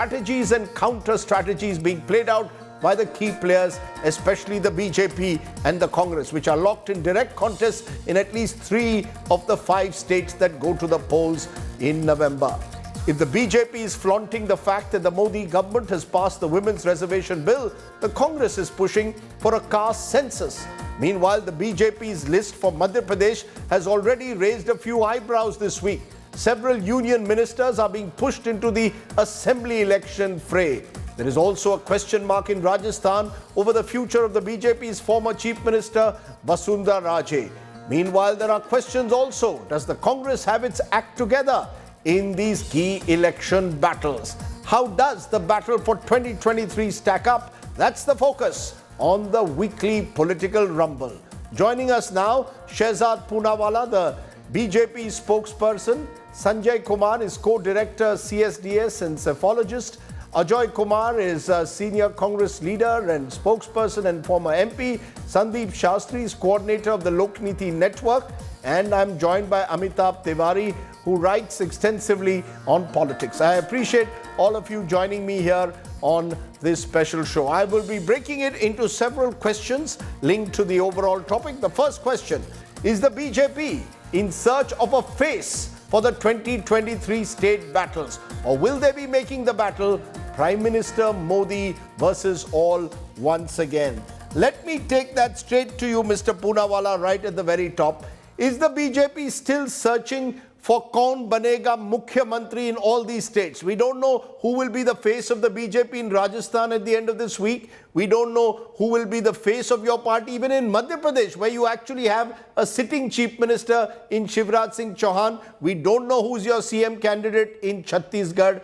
Strategies and counter-strategies being played out by the key players, especially the BJP and the Congress, which are locked in direct contest in at least 3 of the 5 states that go to the polls in November. If the BJP is flaunting the fact that the Modi government has passed the women's reservation bill, the Congress is pushing for a caste census. Meanwhile, the BJP's list for Madhya Pradesh has already raised a few eyebrows this week. Several union ministers are being pushed into the assembly election fray. There is also a question mark in Rajasthan over the future of the BJP's former Chief Minister Vasundhara Raje. Meanwhile, there are questions also. Does the Congress have its act together in these key election battles? How does the battle for 2023 stack up? That's the focus on the weekly political rumble. Joining us now, Shehzad Poonawalla, the BJP spokesperson. Sanjay Kumar is co-director CSDS and cephalogist. Ajoy Kumar is a senior Congress leader and spokesperson and former MP. Sandeep Shastri is coordinator of the Lokniti network. And I'm joined by Amitabh Tiwari, who writes extensively on politics. I appreciate all of you joining me here on this special show. I will be breaking it into several questions linked to the overall topic. The first question: is the BJP in search of a face for the 2023 state battles, or will they be making the battle Prime Minister Modi versus all once again? Let me take that straight to you, Mr. Poonawalla, right at the very top. Is the BJP still searching for Kaun Banega Mukhyamantri in all these states? We don't know who will be the face of the BJP in Rajasthan at the end of this week. We don't know who will be the face of your party even in Madhya Pradesh, where you actually have a sitting chief minister in Shivraj Singh Chauhan. We don't know who's your CM candidate in Chhattisgarh.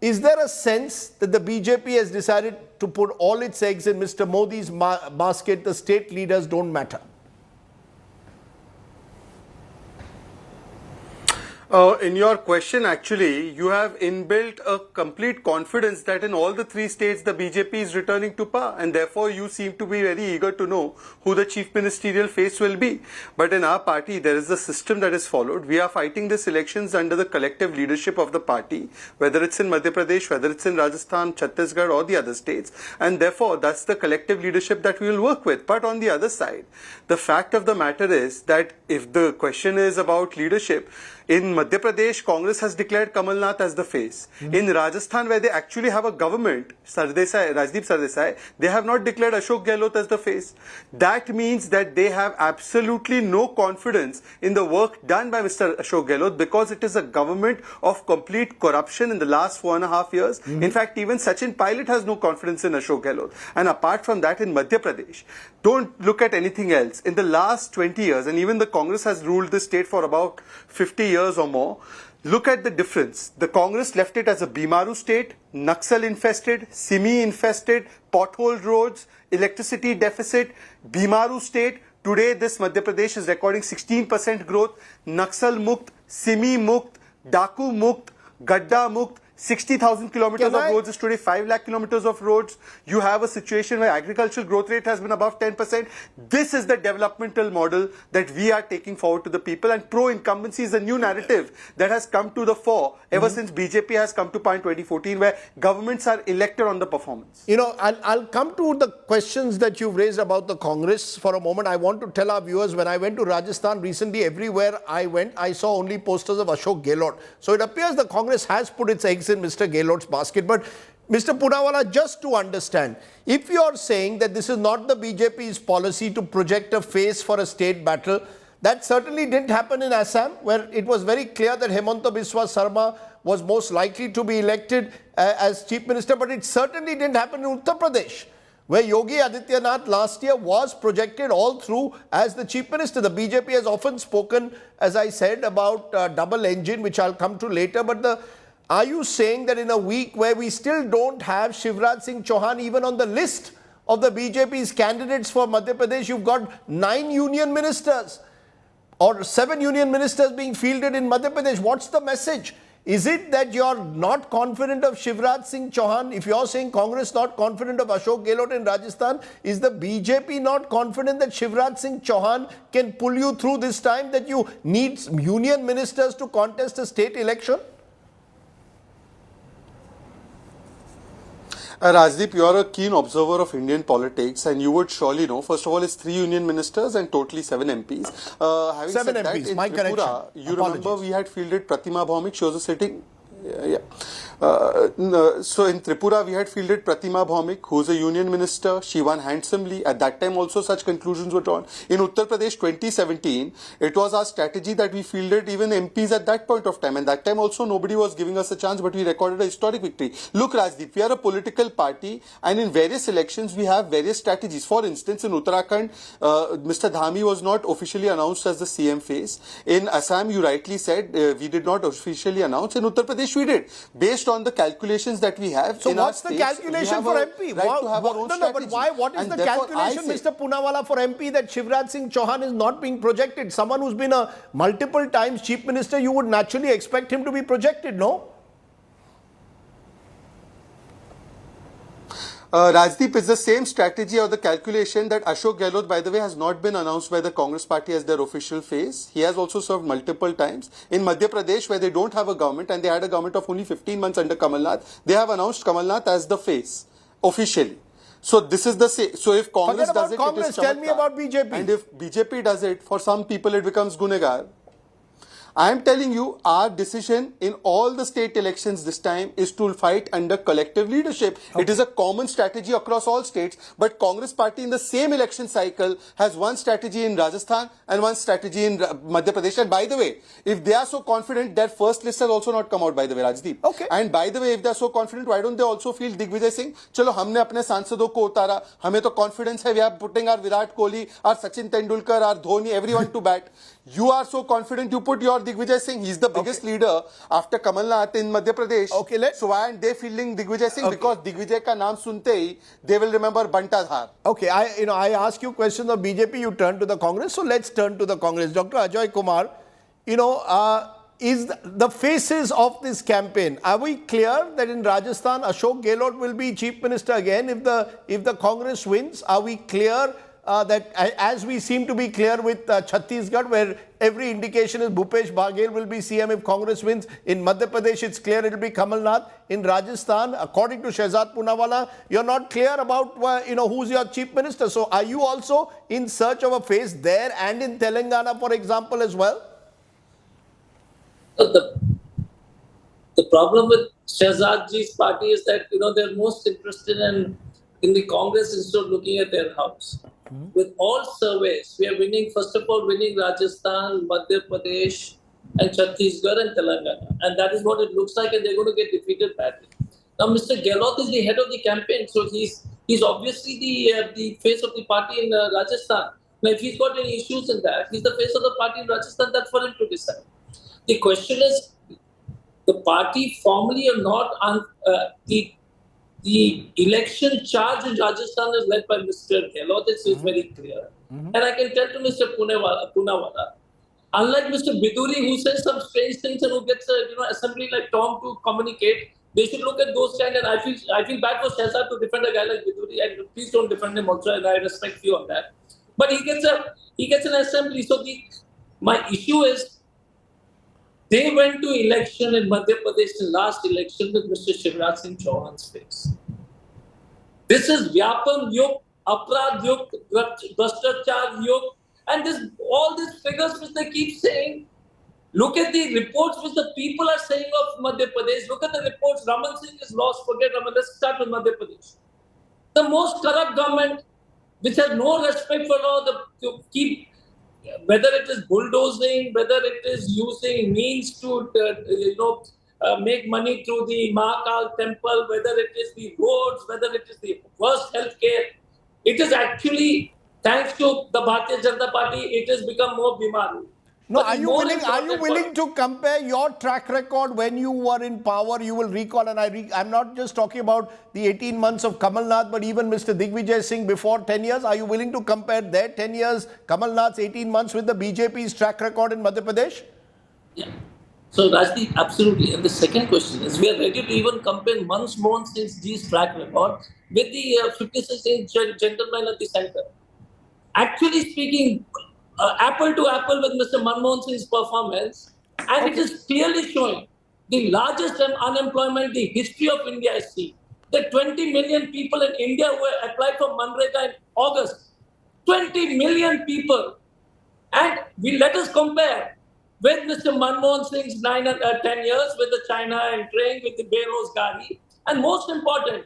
Is there a sense that the BJP has decided to put all its eggs in Mr. Modi's basket? The state leaders don't matter. In your question, actually, you have inbuilt a complete confidence that in all the 3 states the BJP is returning to power, and therefore you seem to be very eager to know who the chief ministerial face will be. But in our party, there is a system that is followed. We are fighting these elections under the collective leadership of the party, whether it's in Madhya Pradesh, whether it's in Rajasthan, Chhattisgarh or the other states, and therefore that's the collective leadership that we will work with. But on the other side, the fact of the matter is that if the question is about leadership, in Madhya Pradesh, Congress has declared Kamal Nath as the face. In Rajasthan, where they actually have a government, Rajdeep Sardesai, they have not declared Ashok Gehlot as the face. That means that they have absolutely no confidence in the work done by Mr. Ashok Gehlot, because it is a government of complete corruption in the last 4.5 years. In fact, even Sachin Pilot has no confidence in Ashok Gehlot. And apart from that, in Madhya Pradesh, don't look at anything else. In the last 20 years, and even the Congress has ruled this state for about 50 years or more, look at the difference. The Congress left it as a Bimaru state, Naxal infested, Simi infested, potholed roads, electricity deficit, Bimaru state. Today this Madhya Pradesh is recording 16% growth, Naxal Mukt, Simi Mukt, Daku Mukt, Gadda Mukt. 60,000 kilometers of roads is today 5 lakh kilometers of roads. You have a situation where agricultural growth rate has been above 10%. This is the developmental model that we are taking forward to the people, and pro-incumbency is a new narrative that has come to the fore ever since BJP has come to power in 2014, where governments are elected on the performance. You know, I'll come to the questions that you've raised about the Congress for a moment. I want to tell our viewers, when I went to Rajasthan recently, everywhere I went, I saw only posters of Ashok Gehlot. So it appears the Congress has put its eggs in Mr. Gehlot's basket. But Mr. Poonawalla, just to understand, if you are saying that this is not the BJP's policy to project a face for a state battle, that certainly didn't happen in Assam, where it was very clear that Hemanta Biswa Sarma was most likely to be elected as chief minister, but it certainly didn't happen in Uttar Pradesh, where Yogi Adityanath last year was projected all through as the chief minister. The BJP has often spoken, as I said, about double engine, which I'll come to later. But are you saying that in a week where we still don't have Shivraj Singh Chauhan even on the list of the BJP's candidates for Madhya Pradesh, you've got 9 union ministers or 7 union ministers being fielded in Madhya Pradesh? What's the message? Is it that you're not confident of Shivraj Singh Chauhan? If you're saying Congress not confident of Ashok Gehlot in Rajasthan, is the BJP not confident that Shivraj Singh Chauhan can pull you through this time, that you need union ministers to contest a state election? Rajdeep, you are a keen observer of Indian politics, and you would surely know. First of all, it's 3 union ministers and totally 7 MPs. Having Seven said MPs, that, in my Tripura, correction. you remember Apologies. we had fielded Pratima Bhaumik. She was a sitting. Yeah. So in Tripura, we had fielded Pratima Bhaumik, who's a union minister. She won handsomely. At that time, also such conclusions were drawn. In Uttar Pradesh 2017, it was our strategy that we fielded even MPs at that point of time. And that time also, nobody was giving us a chance, but we recorded a historic victory. Look, Rajdeep, we are a political party, and in various elections, we have various strategies. For instance, in Uttarakhand, Mr. Dhami was not officially announced as the CM face. In Assam, you rightly said, we did not officially announce. In Uttar Pradesh, we did. Based on the calculations that we have So in our what's the states, calculation for MP? Right to have our own But why? What is and the therefore, calculation, I say, Mr. Poonawalla, for MP that Shivraj Singh Chauhan is not being projected? Someone who's been a multiple times chief minister, you would naturally expect him to be projected, no? Rajdeep, is the same strategy or the calculation that Ashok Gehlot, by the way, has not been announced by the Congress party as their official face. He has also served multiple times. In Madhya Pradesh, where they don't have a government and they had a government of only 15 months under Kamal Nath, they have announced Kamal Nath as the face, officially. So this is the same. So if Congress does it, Congress, it is tell me Chamatkar. about BJP. And if BJP does it, for some people it becomes Gunegar. I am telling you, our decision in all the state elections this time is to fight under collective leadership. Okay. It is a common strategy across all states, but Congress party in the same election cycle has one strategy in Rajasthan and one strategy in Madhya Pradesh. And by the way, if they are so confident, their first list has also not come out, by the way, Rajdeep. Okay. And by the way, if they are so confident, why don't they also feel Digvijay Singh? Chalo, हमने अपने सांसदों को उतारा, हमें तो confidence है, we are putting our Virat Kohli, our Sachin Tendulkar, our Dhoni, everyone to bat. You are so confident, you put your Digvijay Singh. He's the biggest leader after Kamal Nath in Madhya Pradesh. Okay, so why aren't they feeling Digvijay Singh? Because Digvijay ka naam sunte hi, they will remember Bantadhar. Okay, I ask you questions of BJP, you turn to the Congress. So let's turn to the Congress. Dr. Ajoy Kumar, is the faces of this campaign, are we clear that in Rajasthan, Ashok Gehlot will be chief minister again if the Congress wins? Are we clear that, as we seem to be clear with Chhattisgarh, where every indication is Bhupesh Baghel will be CM if Congress wins? In Madhya Pradesh, it's clear it will be Kamal Nath. In Rajasthan, according to Shehzad Poonawalla, you're not clear about who's your chief minister. So are you also in search of a face there and in Telangana, for example, as well? The problem with Shehzadji's party is that they're most interested in the Congress instead of looking at their house. With all surveys, we are winning, first of all, winning Rajasthan, Madhya Pradesh, and Chhattisgarh and Telangana. And that is what it looks like, and they're going to get defeated badly. Now, Mr. Gehlot is the head of the campaign, so he's obviously the face of the party in Rajasthan. Now, if he's got any issues in that, he's the face of the party in Rajasthan, that's for him to decide. The question is, the party formally or not, the election charge in Rajasthan is led by Mr. Gehlot. It's very clear. And I can tell to Mr. Poonawalla, unlike Mr. Biduri, who says some strange things and who gets assembly like Tom to communicate, they should look at those kind. And I feel bad for Shehzad to defend a guy like Biduri, and please don't defend him also, and I respect you on that. But he gets an assembly. So my issue is, they went to election in Madhya Pradesh, the last election, with Mr. Shivraj Singh Chauhan's face. This is Vyapam Yug, Aprad Yug, Bhrashtachar Yug, and all these figures which they keep saying. Look at the reports which the people are saying of Madhya Pradesh. Look at the reports. Raman Singh is lost. Forget Raman. Let's start with Madhya Pradesh. The most corrupt government, which has no respect for law, to keep. Whether it is bulldozing, whether it is using means to make money through the Mahakal temple, whether it is the roads, whether it is the worst healthcare, it is actually, thanks to the Bharatiya Janata Party, it has become more bimaru. No, are you willing to compare your track record when you were in power? You will recall, and I'm not just talking about the 18 months of Kamal Nath, but even Mr. Digvijay Singh before 10 years. Are you willing to compare their 10 years, Kamal Nath's 18 months, with the BJP's track record in Madhya Pradesh? Yeah. So, Rajdeep, absolutely. And the second question is, we are ready to even compare Manmohan Singh's track record with the 56-inch gentleman at the center. Actually speaking, apple to apple with Mr. Manmohan Singh's performance, and it is clearly showing the largest unemployment the history of India has seen. There are 20 million people in India who applied for Manrega in August. 20 million people. And we let us compare with Mr. Manmohan Singh's 10 years with the China entering with the Berozgari. And most important,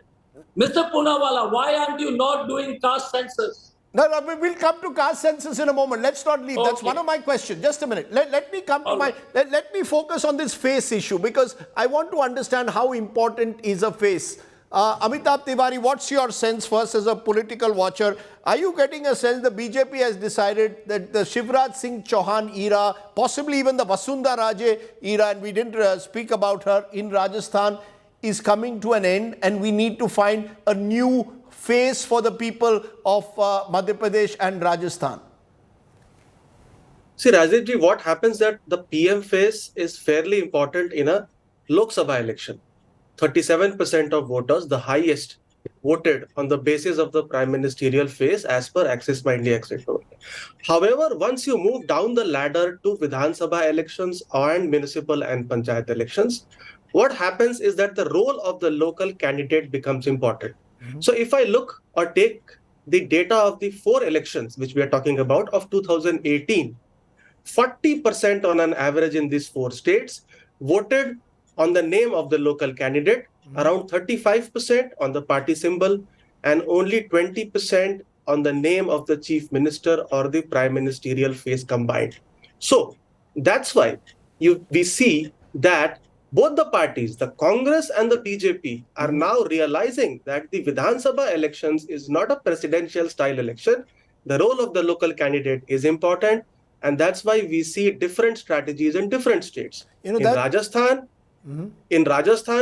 Mr. Poonawalla, why aren't you not doing caste census? No, no, we'll come to caste census in a moment. Let's not leave. That's Okay. one of my questions. Just a minute. Let me come to All my, right. let me focus on this face issue because I want to understand how important is a face. Amitabh Tiwari, what's your sense first as a political watcher? Are you getting a sense the BJP has decided that the Shivraj Singh Chauhan era, possibly even the Vasundhara Raje era, and we didn't speak about her in Rajasthan, is coming to an end and we need to find a new face for the people of Madhya Pradesh and Rajasthan? See, Rajdeep ji, what happens that the PM face is fairly important in a Lok Sabha election. 37% of voters, the highest, voted on the basis of the prime ministerial face as per Axis by India exit poll. However, once you move down the ladder to Vidhan Sabha elections and municipal and panchayat elections, what happens is that the role of the local candidate becomes important. So if I look or take the data of the 4 elections which we are talking about of 2018, 40% on an average in these 4 states voted on the name of the local candidate, around 35% on the party symbol, and only 20% on the name of the chief minister or the prime ministerial face combined. So that's why we see that both the parties, the Congress and the BJP, are now realizing that the Vidhan Sabha elections is not a presidential style election. The role of the local candidate is important. And that's why we see different strategies in different states. In Rajasthan,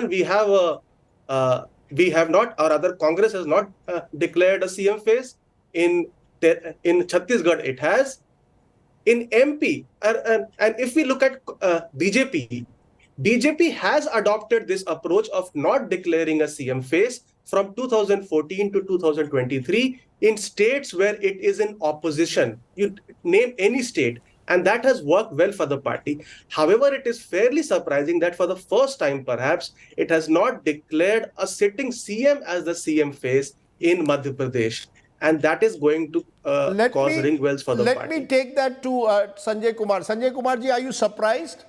we have not, or other Congress has not declared a CM face. In Chhattisgarh, it has. In MP, and if we look at BJP has adopted this approach of not declaring a CM face from 2014 to 2023 in states where it is in opposition. You name any state, and that has worked well for the party. However, it is fairly surprising that for the first time, perhaps, it has not declared a sitting CM as the CM face in Madhya Pradesh. And that is going to cause ring wells for the party. Let me take that to Sanjay Kumar. Sanjay Kumar ji, are you surprised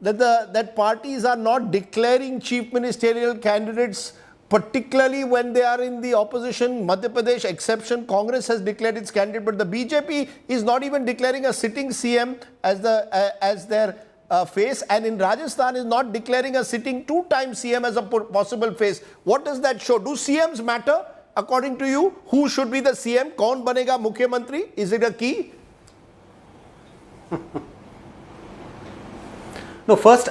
that parties are not declaring chief ministerial candidates, particularly when they are in the opposition? Madhya Pradesh exception, Congress has declared its candidate, but the BJP is not even declaring a sitting CM as their face, and in Rajasthan is not declaring a sitting 2-time CM as a possible face. What does that show? Do CMs matter? According to you, who should be the CM? Kaun banega Mukhyamantri? Is it a key? No, first,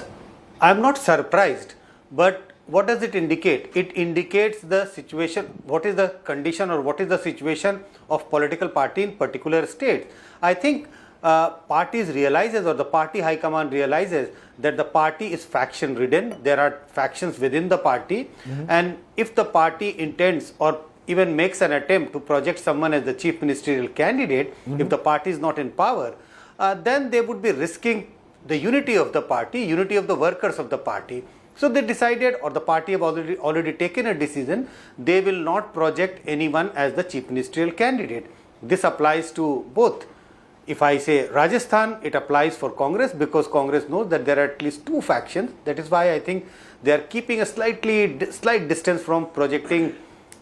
I am not surprised, but what does it indicate? It indicates the situation, what is the condition or what is the situation of political party in particular states. I think parties realizes, or the party high command realizes, that the party is faction ridden. There are factions within the party, and if the party intends or even makes an attempt to project someone as the chief ministerial candidate, if the party is not in power, then they would be risking the unity of the party, unity of the workers of the party. So they decided, or the party have already taken a decision, they will not project anyone as the chief ministerial candidate. This applies to both. If I say Rajasthan, it applies for Congress because Congress knows that there are at least 2 factions. That is why I think they are keeping a slight distance from projecting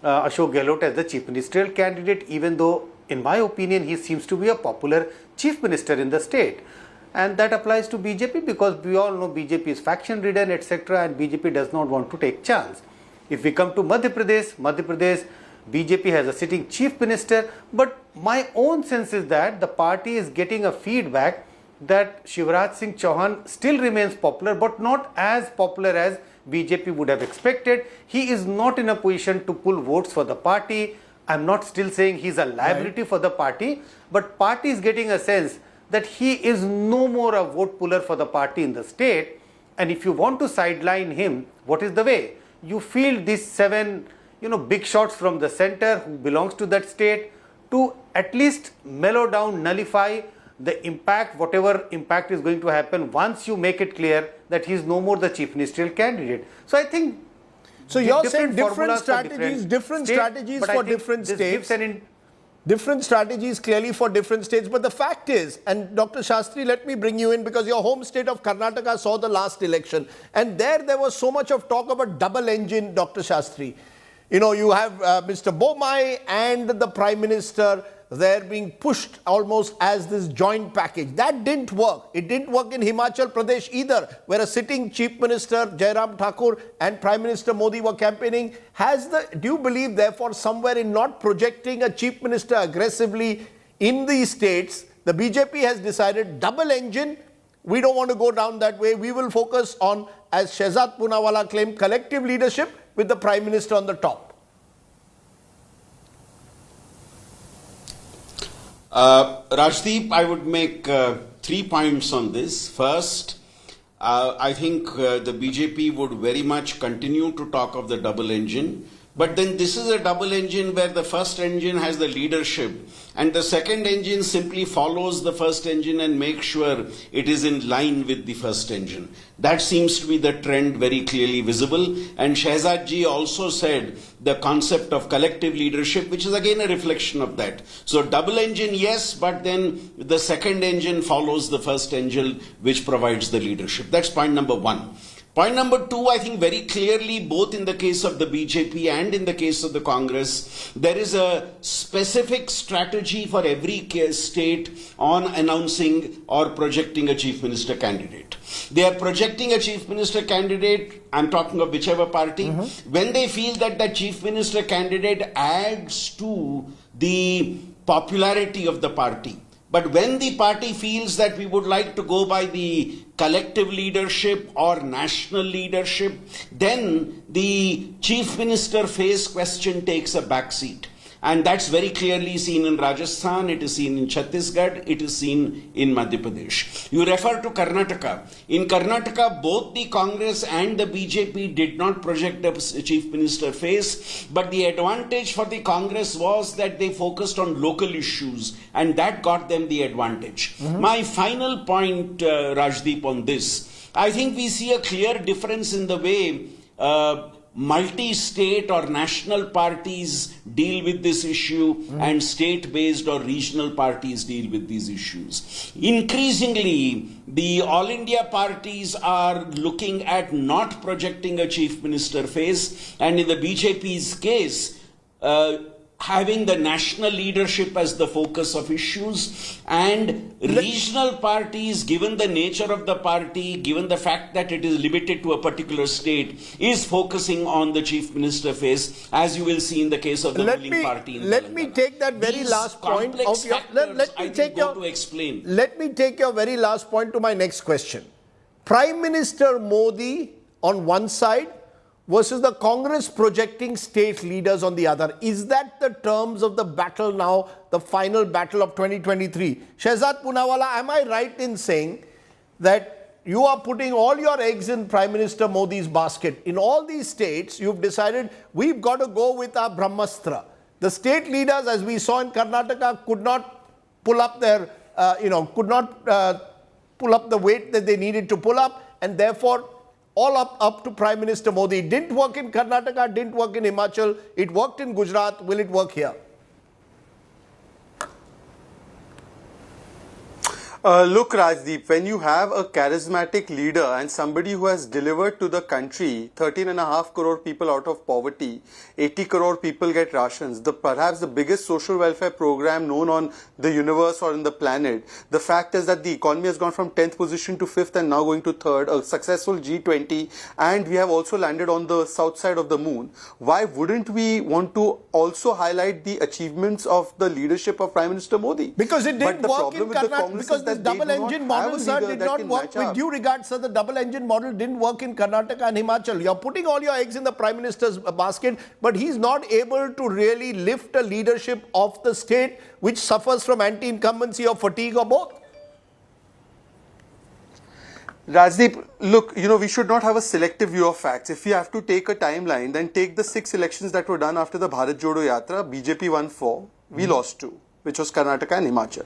Ashok Gehlot as the chief ministerial candidate, even though in my opinion he seems to be a popular chief minister in the state. And that applies to BJP because we all know BJP is faction ridden, etc., and BJP does not want to take chance. If we come to Madhya Pradesh, BJP has a sitting chief minister, but my own sense is that the party is getting a feedback that Shivraj Singh Chauhan still remains popular, but not as popular as BJP would have expected. He is not in a position to pull votes for the party. I'm not still saying he's a liability for the party, but party is getting a sense that he is no more a vote puller for the party in the state. And if you want to sideline him, what is the way? You field these 7 big shots from the center who belongs to that state to at least mellow down, nullify the impact, whatever impact is going to happen once you make it clear that he is no more the chief ministerial candidate. So I think So you're saying formulas for different states, strategies but I for think different this states. gives Different strategies clearly for different states. But the fact is, and Dr. Shastri, let me bring you in because your home state of Karnataka saw the last election. And there was so much of talk about double engine, Dr. Shastri. You know, you have Mr. Bomai and the Prime Minister there being pushed almost as this joint package. That didn't work. It didn't work in Himachal Pradesh either, where a sitting Chief Minister, Jairam Thakur, and Prime Minister Modi were campaigning. Do you believe, therefore, somewhere in not projecting a Chief Minister aggressively in these states, the BJP has decided double engine? We don't want to go down that way. We will focus on, as Shehzad Poonawalla claimed, collective leadership with the Prime Minister on the top. Rajdeep, I would make 3 points on this. First, I think the BJP would very much continue to talk of the double engine. But then this is a double engine where the first engine has the leadership and the second engine simply follows the first engine and makes sure it is in line with the first engine. That seems to be the trend very clearly visible. And Shehzad ji also said the concept of collective leadership, which is again a reflection of that. So double engine, yes, but then the second engine follows the first engine, which provides the leadership. That's point number 1. Point number 2, I think very clearly, both in the case of the BJP and in the case of the Congress, there is a specific strategy for every state on announcing or projecting a chief minister candidate. They are projecting a chief minister candidate, I'm talking of whichever party, when they feel that the chief minister candidate adds to the popularity of the party. But when the party feels that we would like to go by the collective leadership or national leadership, then the chief minister phase question takes a backseat. And that's very clearly seen in Rajasthan, it is seen in Chhattisgarh, it is seen in Madhya Pradesh. You refer to Karnataka. In Karnataka, both the Congress and the BJP did not project a chief minister phase, but the advantage for the Congress was that they focused on local issues, and that got them the advantage. My final point, Rajdeep, on this, I think we see a clear difference in the way multi-state or national parties deal with this issue and state-based or regional parties deal with these issues. Increasingly, the All India parties are looking at not projecting a chief minister phase, and in the BJP's case, having the national leadership as the focus of issues, and regional parties, given the nature of the party, given the fact that it is limited to a particular state, is focusing on the chief minister phase, as you will see in the case of the ruling party in Let me take that very last point of your... Let me take your very last point to my next question. Prime Minister Modi on one side versus the Congress projecting state leaders on the other. Is that the terms of the battle now, the final battle of 2023? Shehzad Poonawalla, am I right in saying that you are putting all your eggs in Prime Minister Modi's basket? In all these states, you've decided we've got to go with our Brahmastra. The state leaders, as we saw in Karnataka, could not pull up their, pull up the weight that they needed to pull up, and therefore all up to Prime Minister Modi. It didn't work in Karnataka, didn't work in Himachal, it worked in Gujarat. Will it work here? Look, Rajdeep, when you have a charismatic leader and somebody who has delivered to the country 13.5 crore people out of poverty, 80 crore people get rations, perhaps the biggest social welfare program known on the universe or in the planet. The fact is that the economy has gone from 10th position to 5th and now going to 3rd, a successful G20, and we have also landed on the south side of the moon. Why wouldn't we want to also highlight the achievements of the leadership of Prime Minister Modi? Because it didn't work in Karnataka, because the double engine model, sir, did not work. With due regard, sir, the double engine model didn't work in Karnataka and Himachal. You're putting all your eggs in the Prime Minister's basket, but he's not able to really lift a leadership of the state which suffers from anti-incumbency or fatigue or both. Rajdeep, look, we should not have a selective view of facts. If you have to take a timeline, then take the 6 elections that were done after the Bharat Jodo Yatra. BJP won 4, we lost 2, which was Karnataka and Himachal.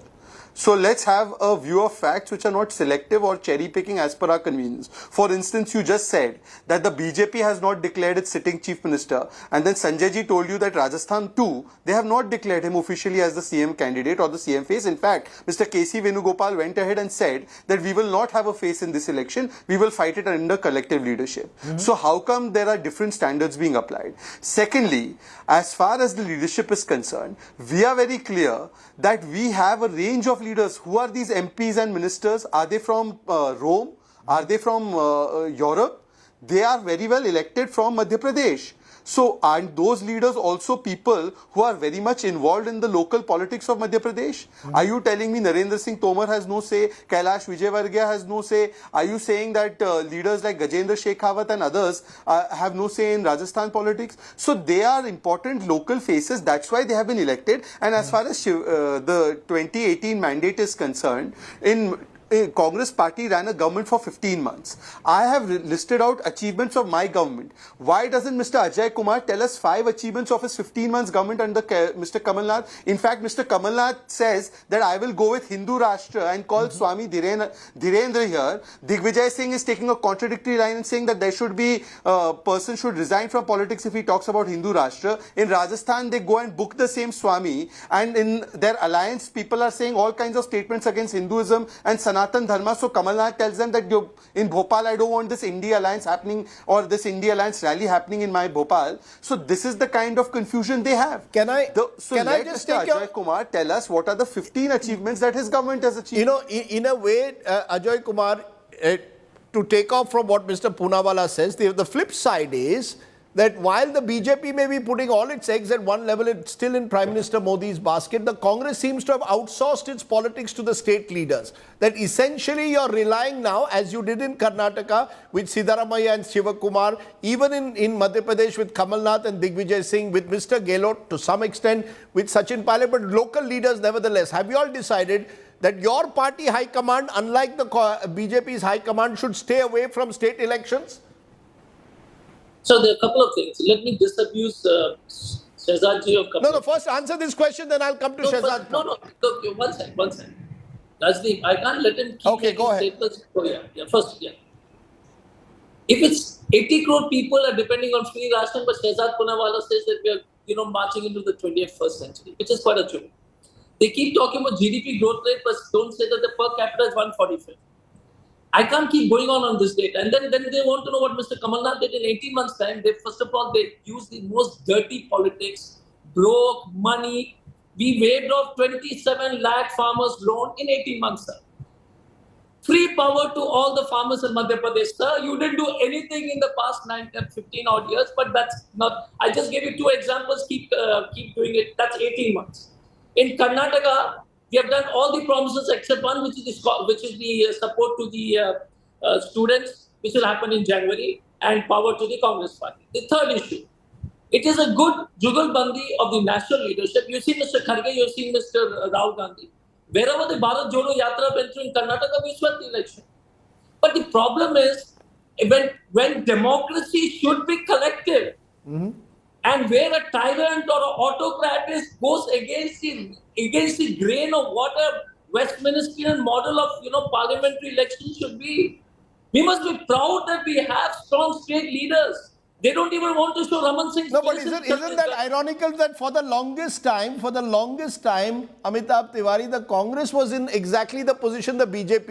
So let's have a view of facts which are not selective or cherry picking as per our convenience. For instance, you just said that the BJP has not declared its sitting chief minister, and then Sanjay ji told you that Rajasthan too, they have not declared him officially as the CM candidate or the CM face. In fact, Mr. KC Venugopal went ahead and said that we will not have a face in this election, we will fight it under collective leadership. So how come there are different standards being applied? Secondly, as far as the leadership is concerned, we are very clear that we have a range of leaders. Who are these MPs and ministers? Are they from Rome? Are they from Europe? They are very well elected from Madhya Pradesh. So, aren't those leaders also people who are very much involved in the local politics of Madhya Pradesh? Are you telling me Narendra Singh Tomar has no say, Kailash Vijayvargiya has no say? Are you saying that leaders like Gajendra Shekhawat and others have no say in Rajasthan politics? So, they are important local faces. That's why they have been elected. And as far as the 2018 mandate is concerned, Congress party ran a government for 15 months. I have listed out achievements of my government. Why doesn't Mr. Ajay Kumar tell us 5 achievements of his 15 months government under Mr. Kamal Nath? In fact, Mr. Kamal Nath says that I will go with Hindu Rashtra and call Swami Dhirendra here. Digvijay Singh is taking a contradictory line and saying that there should be a person should resign from politics if he talks about Hindu Rashtra. In Rajasthan, they go and book the same Swami, and in their alliance, people are saying all kinds of statements against Hinduism and Sanatan Dharma. So Kamal Nath tells them that in Bhopal, I don't want this India Alliance happening or this India Alliance rally happening in my Bhopal. So this is the kind of confusion they have. Can I just Mr. take Ajay Kumar tell us what are the 15 achievements that his government has achieved? You know, in a way, Ajay Kumar, to take off from what Mr. Poonawalla says, the flip side is that while the BJP may be putting all its eggs at one level, it's still in Prime Minister Modi's basket, the Congress seems to have outsourced its politics to the state leaders. That essentially you're relying now, as you did in Karnataka with Siddaramaiah and Shivakumar, even in Madhya Pradesh with Kamal Nath and Digvijay Singh, with Mr. Gehlot, to some extent with Sachin Pilot, but local leaders nevertheless. Have you all decided that your party high command, unlike the BJP's high command, should stay away from state elections? So there are a couple of things. Let me disabuse Shehzad ji of couple. No, first answer this question, then I'll come to Shehzad. No. Look, one second. Rajdeep, I can't let him keep Okay, go ahead. statements. Oh, yeah. First. If it's 80 crore people are depending on free ration, but Shehzad Poonawalla says that we are, marching into the 21st century, which is quite a joke. They keep talking about GDP growth rate, but don't say that the per capita is 145. I can't keep going on this data. And then they want to know what Mr. Kamal Nath did in 18 months' time. First of all, they used the most dirty politics, broke money. We waived off 27 lakh farmers' loan in 18 months, sir. Free power to all the farmers in Madhya Pradesh, sir. You didn't do anything in the past 9, 10, 15 odd years, but that's not. I just gave you 2 examples. Keep doing it. That's 18 months. In Karnataka, we have done all the promises except one, which is the support to the students, which will happen in January, and power to the Congress party. The third issue, it is a good jugalbandi of the national leadership. You see Mr. Kharge, you see Mr. Rahul Gandhi. Wherever the Bharat Jodo Yatra went through in Karnataka, we swept the election. But the problem is, when democracy should be collective, and where a tyrant or an autocrat goes against the grain of what a Westminster model of parliamentary elections should be, we must be proud that we have strong state leaders. They don't even want to show Raman Singh's No, but isn't that ironical that for the longest time, Amitabh Tiwari, the Congress was in exactly the position the BJP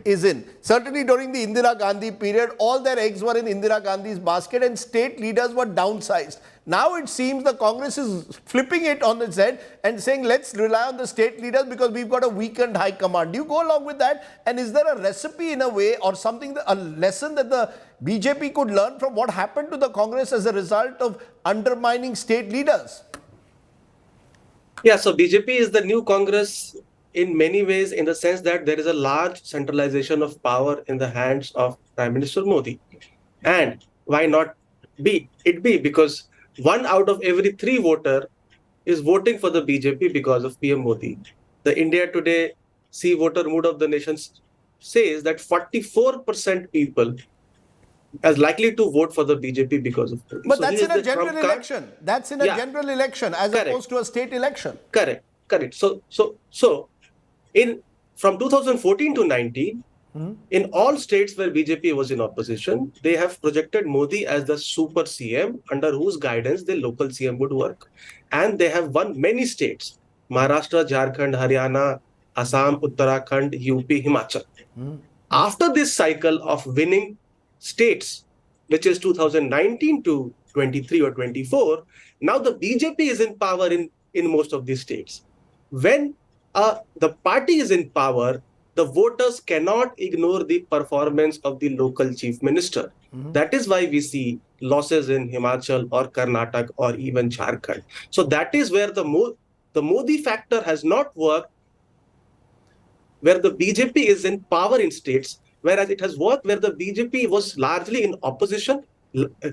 is in. Certainly during the Indira Gandhi period, all their eggs were in Indira Gandhi's basket and state leaders were downsized. Now it seems the Congress is flipping it on its head and saying, let's rely on the state leaders because we've got a weakened high command. Do you go along with that? And is there a recipe in a way or something, a lesson that the BJP could learn from what happened to the Congress as a result of undermining state leaders? Yeah, so BJP is the new Congress in many ways, in the sense that there is a large centralization of power in the hands of Prime Minister Modi. And why not be? Because 1 out of every 3 voter is voting for the BJP because of PM Modi. The India Today See Voter Mood of the Nation says that 44% people as likely to vote for the BJP because of Modi. But that's in a general election. That's in a general election as opposed to a state election. Correct. So From 2014 to 19, in all states where BJP was in opposition, they have projected Modi as the super CM under whose guidance the local CM would work. And they have won many states: Maharashtra, Jharkhand, Haryana, Assam, Uttarakhand, UP, Himachal. After this cycle of winning states, which is 2019 to 23 or 24, now the BJP is in power in most of these states. When the party is in power, the voters cannot ignore the performance of the local chief minister. That is why we see losses in Himachal or Karnataka or even Jharkhand. So that is where the Modi factor has not worked, where the BJP is in power in states, whereas it has worked where the BJP was largely in opposition,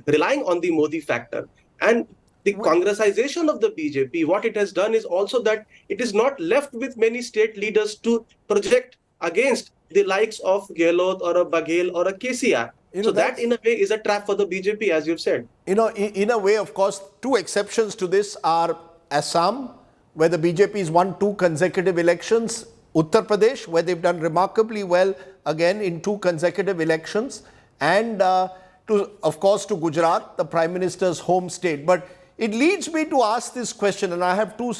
relying on the Modi factor. And the Congressization of the BJP, what it has done is also that it is not left with many state leaders to project against the likes of Gehlot or a Baghel or a KCR. So that in a way is a trap for the BJP, as you've said. In a way, of course, two exceptions to this are Assam, where the BJP has won 2 consecutive elections, Uttar Pradesh, where they've done remarkably well again in 2 consecutive elections, and of course to Gujarat, the Prime Minister's home state. But it leads me to ask this question, and I have 2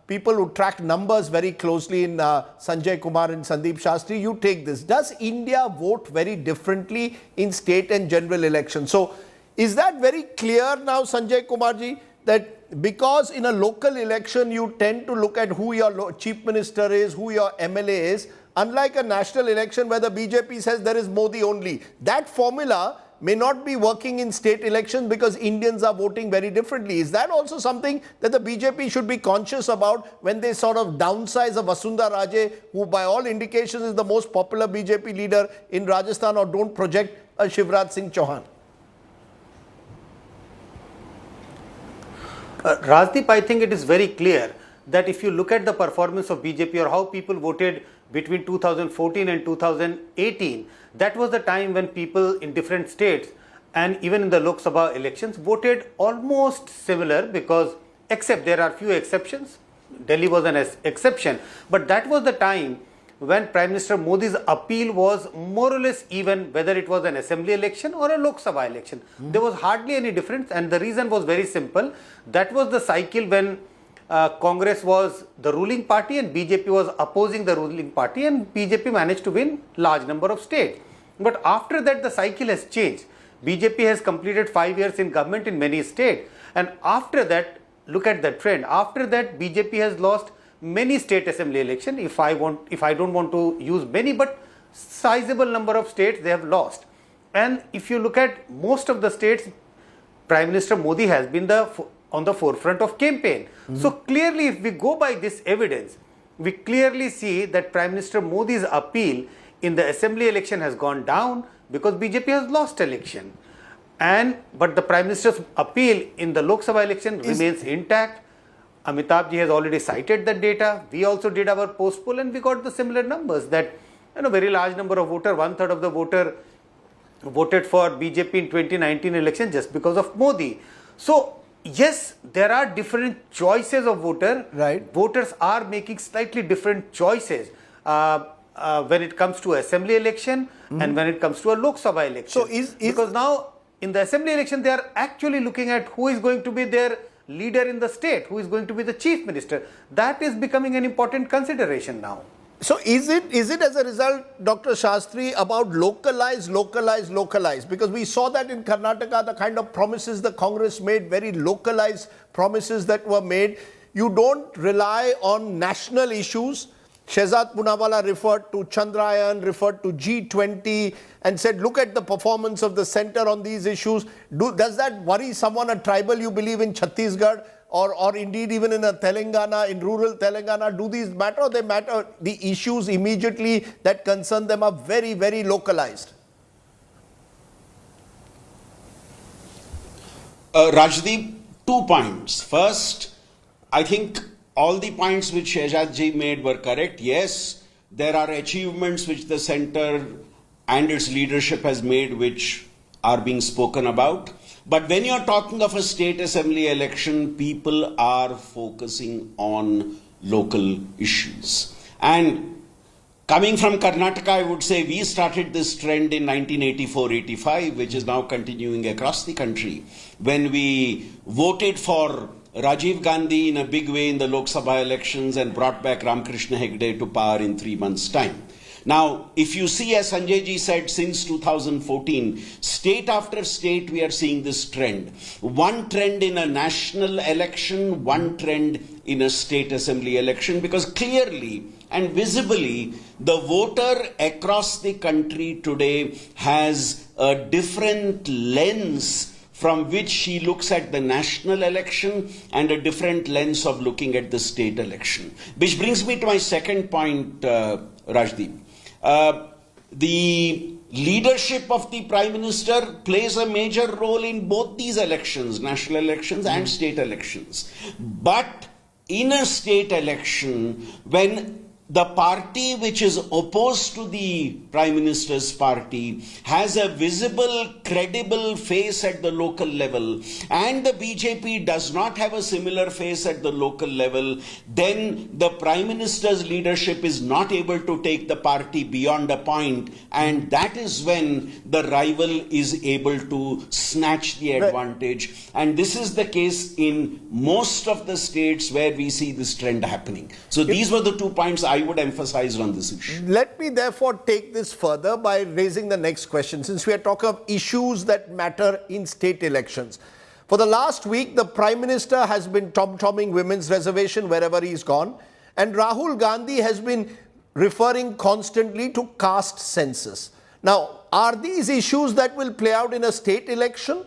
people who track numbers very closely in Sanjay Kumar and Sandeep Shastri. You take this. Does India vote very differently in state and general elections? So is that very clear now, Sanjay Kumarji, that because in a local election you tend to look at who your chief minister is, who your MLA is, unlike a national election where the BJP says there is Modi only, that formula may not be working in state elections because Indians are voting very differently. Is that also something that the BJP should be conscious about when they sort of downsize a Vasundhara Raje, who by all indications is the most popular BJP leader in Rajasthan, or don't project a Shivraj Singh Chauhan? Rajdeep, I think it is very clear that if you look at the performance of BJP or how people voted between 2014 and 2018, that was the time when people in different states and even in the Lok Sabha elections voted almost similar, because except there are few exceptions, Delhi was an exception, but that was the time when Prime Minister Modi's appeal was more or less even, whether it was an assembly election or a Lok Sabha election. There was hardly any difference, and the reason was very simple. That was the cycle when Congress was the ruling party and BJP was opposing the ruling party, and BJP managed to win large number of states. But after that the cycle has changed. BJP has completed 5 years in government in many states, and after that, look at the trend. After that, BJP has lost many state assembly elections. If I don't want to use many, but sizable number of states they have lost. And if you look at most of the states, Prime Minister Modi has been on the forefront of campaign. So clearly, if we go by this evidence, we clearly see that Prime Minister Modi's appeal in the assembly election has gone down because BJP has lost election. But the Prime Minister's appeal in the Lok Sabha election remains intact. Amitabh ji has already cited the data. We also did our post poll and we got the similar numbers that very large number of voters, 1/3 of the voter voted for BJP in 2019 election just because of Modi. So yes, there are different choices of voter. Right. Voters are making slightly different choices when it comes to assembly election and when it comes to a Lok Sabha election. So because now in the assembly election they are actually looking at who is going to be their leader in the state, who is going to be the chief minister. That is becoming an important consideration now. So is it as a result, Dr. Shastri, about localize? Because we saw that in Karnataka, the kind of promises the Congress made, very localized promises that were made. You don't rely on national issues. Shehzad Poonawalla referred to Chandrayaan, referred to G20 and said, look at the performance of the center on these issues. Does that worry someone, a tribal you believe in Chhattisgarh or indeed even in a Telangana, in rural Telangana? Do these matter, or they matter? The issues immediately that concern them are very, very localized. Rajdeep, 2 points. First, I think all the points which Shehzad ji made were correct. Yes, there are achievements which the center and its leadership has made which are being spoken about. But when you're talking of a state assembly election, people are focusing on local issues. And coming from Karnataka, I would say we started this trend in 1984-85, which is now continuing across the country, when we voted for Rajiv Gandhi in a big way in the Lok Sabha elections and brought back Ramakrishna Hegde to power in 3 months' time. Now, if you see, as Sanjay ji said, since 2014, state after state, we are seeing this trend. One trend in a national election, one trend in a state assembly election, because clearly and visibly, the voter across the country today has a different lens from which she looks at the national election and a different lens of looking at the state election. Which brings me to my second point, Rajdeep. The leadership of the Prime Minister plays a major role in both these elections, national elections and state elections. But in a state election, when the party which is opposed to the Prime Minister's party has a visible, credible face at the local level, and the BJP does not have a similar face at the local level, then the Prime Minister's leadership is not able to take the party beyond a point, and that is when the rival is able to snatch the advantage. And this is the case in most of the states where we see this trend happening. So these were the 2 points I would emphasize on this issue. Let me therefore take this further by raising the next question, since we are talking of issues that matter in state elections. For the last week, the Prime Minister has been tom-tomming women's reservation wherever he's gone, and Rahul Gandhi has been referring constantly to caste census. Now, are these issues that will play out in a state election?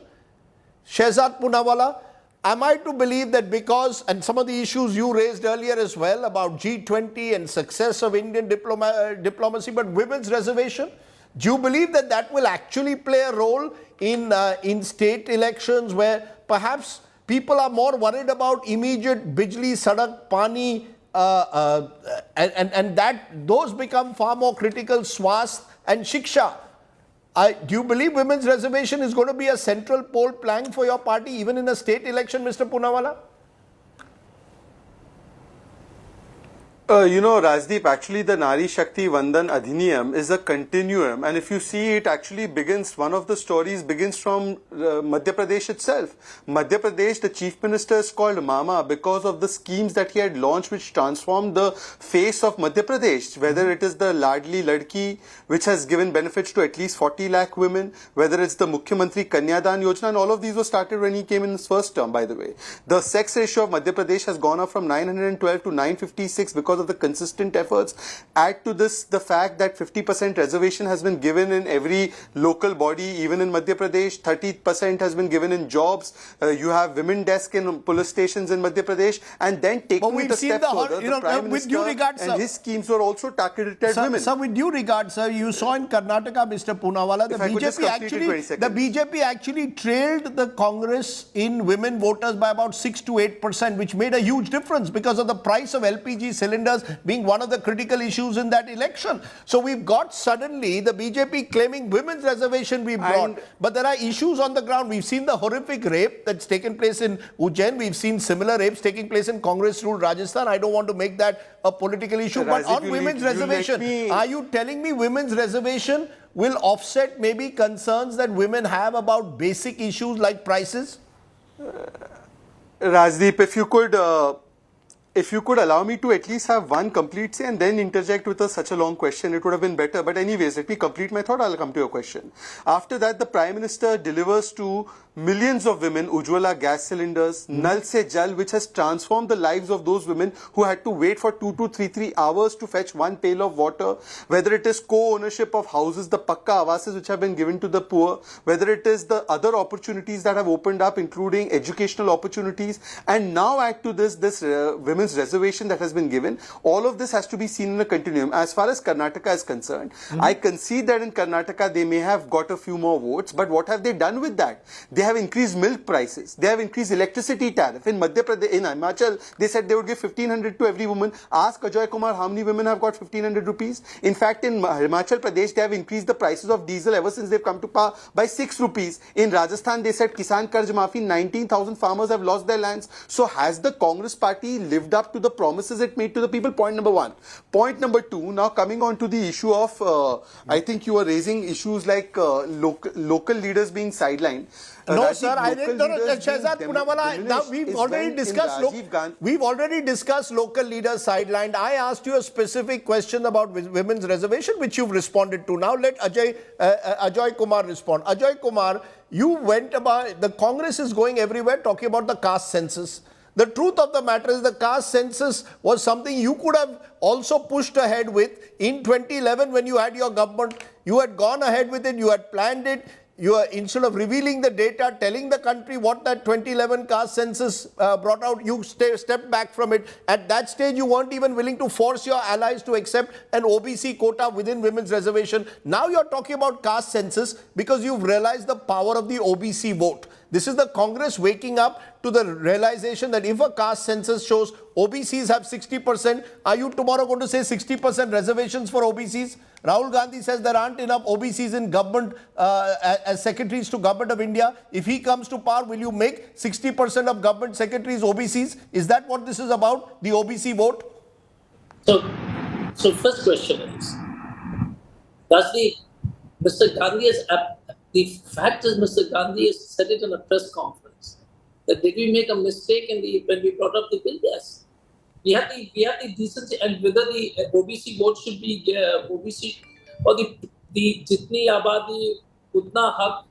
Shehzad Poonawalla, am I to believe that because, and some of the issues you raised earlier as well about G20 and success of Indian diplomacy, but women's reservation, do you believe that that will actually play a role in state elections where perhaps people are more worried about immediate bijli, sadak, pani, and that those become far more critical, swasth and shiksha? Do you believe women's reservation is going to be a central poll plank for your party even in a state election, Mr. Poonawalla? Rajdeep, actually the Nari Shakti Vandan Adhiniyam is a continuum, and if you see, it actually begins, one of the stories begins from Madhya Pradesh itself. Madhya Pradesh, the Chief Minister is called Mama because of the schemes that he had launched which transformed the face of Madhya Pradesh, whether it is the Ladli Ladki, which has given benefits to at least 40 lakh women, whether it's the Mukhyamantri Kanyadan Yojana, and all of these were started when he came in his first term, by the way. The sex ratio of Madhya Pradesh has gone up from 912 to 956 because of the consistent efforts. Add to this the fact that 50% reservation has been given in every local body, even in Madhya Pradesh. 30% has been given in jobs. You have women desk in police stations in Madhya Pradesh, and then taking it a step further, the Prime Minister and his schemes were also targeted at women. Sir, with due regard, sir, you saw in Karnataka, Mr. Poonawalla, the BJP actually trailed the Congress in women voters by about 6 to 8%, which made a huge difference because of the price of LPG cylinders being one of the critical issues in that election. So we've got suddenly the BJP claiming women's reservation we brought, but there are issues on the ground. We've seen the horrific rape that's taken place in Ujjain. We've seen similar rapes taking place in Congress-ruled Rajasthan. I don't want to make that a political issue, but on women's reservation, are you telling me women's reservation will offset maybe concerns that women have about basic issues like prices? Rajdeep, if you could allow me to at least have one complete say and then interject with such a long question, it would have been better. But anyways, let me complete my thought. I'll come to your question. After that, the Prime Minister delivers to millions of women Ujjwala gas cylinders, Nal Se Jal, which has transformed the lives of those women who had to wait for 2 to 3 hours to fetch one pail of water. Whether it is co-ownership of houses, the Pakka Avases which have been given to the poor, whether it is the other opportunities that have opened up, including educational opportunities, and now add to this women's reservation that has been given. All of this has to be seen in a continuum. As far as Karnataka is concerned, I concede that in Karnataka they may have got a few more votes, but what have they done with that? They have increased milk prices. They have increased electricity tariff. In Madhya Pradesh, in Himachal, they said they would give 1500 to every woman. Ask Ajoy Kumar how many women have got 1500 rupees. In fact, in Himachal Pradesh, they have increased the prices of diesel ever since they've come to power by 6 rupees. In Rajasthan, they said Kisan Karj Maafi, 19,000 farmers have lost their lands. So has the Congress party lived up to the promises it made to the people. Point number one. Point number two, now coming on to the issue of, I think you were raising issues like local leaders being sidelined. No, Rajdeep, sir, I local didn't know. leaders being Shahzad Poonawalla, now diminished we've is already when in discussed. Rajiv Gandhi. We've already discussed local leaders sidelined. I asked you a specific question about women's reservation, which you've responded to. Now let Ajay Kumar respond. Ajay Kumar, you went about, the Congress is going everywhere talking about the caste census. The truth of the matter is the caste census was something you could have also pushed ahead with in 2011 when you had your government. You had gone ahead with it, you had planned it. You are, instead of revealing the data, telling the country what that 2011 caste census brought out, you stepped back from it. At that stage, you weren't even willing to force your allies to accept an OBC quota within women's reservation. Now you're talking about caste census because you've realized the power of the OBC vote. This is the Congress waking up to the realization that if a caste census shows OBCs have 60%, are you tomorrow going to say 60% reservations for OBCs? Rahul Gandhi says there aren't enough OBCs in government as secretaries to Government of India. If he comes to power, will you make 60% of government secretaries OBCs? Is that what this is about, the OBC vote? So first question is, Mr. Gandhi has, the fact is Mr. Gandhi has said it in a press conference that did we make a mistake when we brought up the bill? Yes. We have the decency, and whether the OBC vote should be OBC or the jitni abadi, utna haq,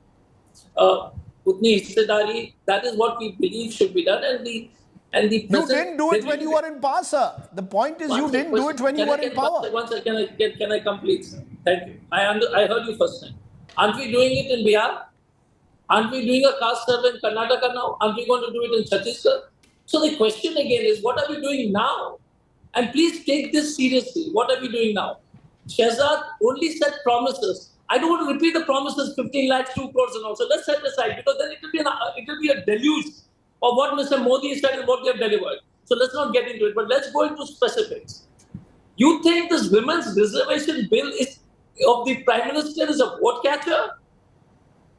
utni hissedari, that is what we believe should be done. And the You didn't do it when you were in power, sir. The point is you didn't do it when you were in power. One second, can I complete, sir? Thank you. I heard you first time. Aren't we doing it in Bihar? Aren't we doing a caste survey in Karnataka now? Aren't we going to do it in Chhattisgarh? So the question again is, what are we doing now? And please take this seriously. What are we doing now? Shahzad only said promises. I don't want to repeat the promises, 15 lakhs, 2 crores and all. So let's set aside, because then it will be a deluge of what Mr. Modi said and what they have delivered. So let's not get into it, but let's go into specifics. You think this women's reservation bill of the Prime Minister is a vote catcher?